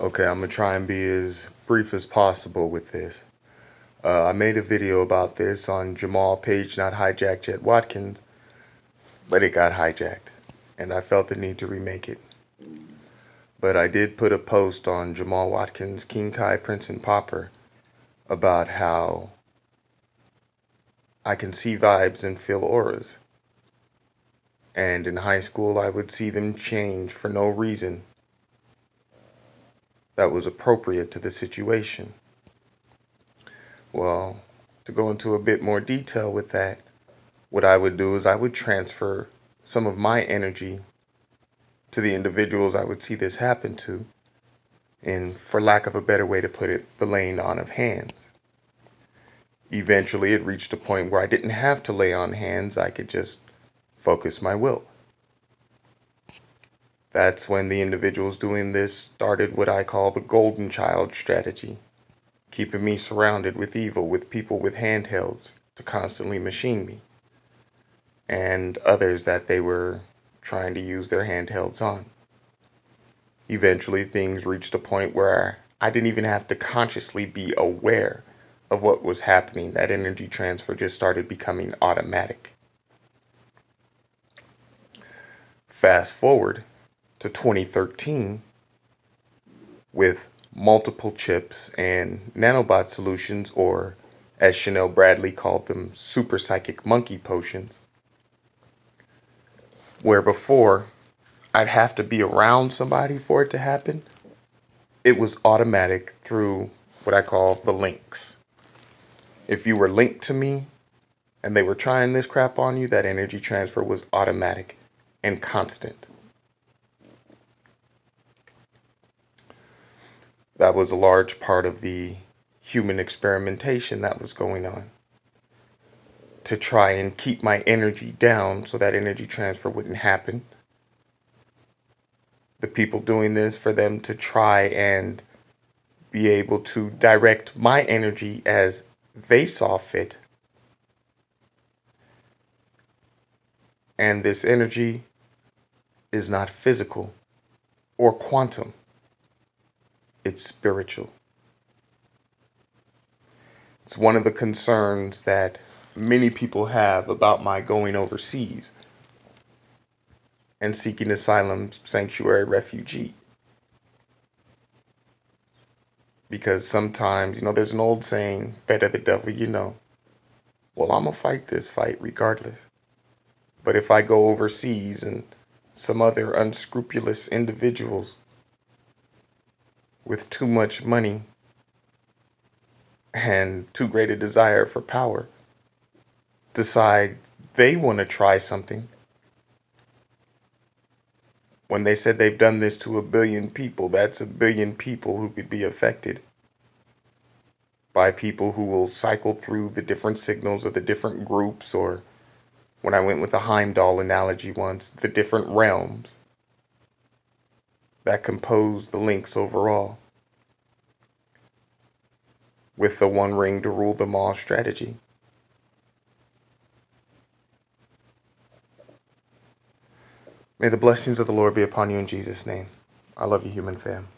Okay, I'm gonna try and be as brief as possible with this. I made a video about this on Jamal Page Not Hijacked Jet Watkins, but it got hijacked, and I felt the need to remake it. But I did put a post on Jamal Watkins' King Kai Prince and Pauper about how I can see vibes and feel auras. And in high school, I would see them change for no reason that was appropriate to the situation. Well, to go into a bit more detail with that, what I would do is I would transfer some of my energy to the individuals I would see this happen to, and for lack of a better way to put it, the laying on of hands. Eventually, it reached a point where I didn't have to lay on hands, I could just focus my will. That's when the individuals doing this started what I call the golden child strategy, keeping me surrounded with evil, with people with handhelds to constantly machine me, and others that they were trying to use their handhelds on. Eventually, things reached a point where I didn't even have to consciously be aware of what was happening. That energy transfer just started becoming automatic. Fast forward to 2013 with multiple chips and nanobot solutions, or as Chanel Bradley called them, super psychic monkey potions, where before I'd have to be around somebody for it to happen. It was automatic through what I call the links. If you were linked to me and they were trying this crap on you, that energy transfer was automatic and constant. That was a large part of the human experimentation that was going on, to try and keep my energy down so that energy transfer wouldn't happen. The people doing this, for them to try and be able to direct my energy as they saw fit. And this energy is not physical or quantum. It's spiritual. It's one of the concerns that many people have about my going overseas and seeking asylum, sanctuary, refugee. Because sometimes, there's an old saying, better the devil you know. Well, I'm gonna fight this fight regardless. But if I go overseas and some other unscrupulous individuals with too much money and too great a desire for power decide they want to try something, when they said they've done this to 1 billion people, that's 1 billion people who could be affected by people who will cycle through the different signals of the different groups, or when I went with the Heimdall analogy once, the different realms that compose the links overall, with the one ring to rule them all strategy. May the blessings of the Lord be upon you in Jesus' name. I love you, human fam.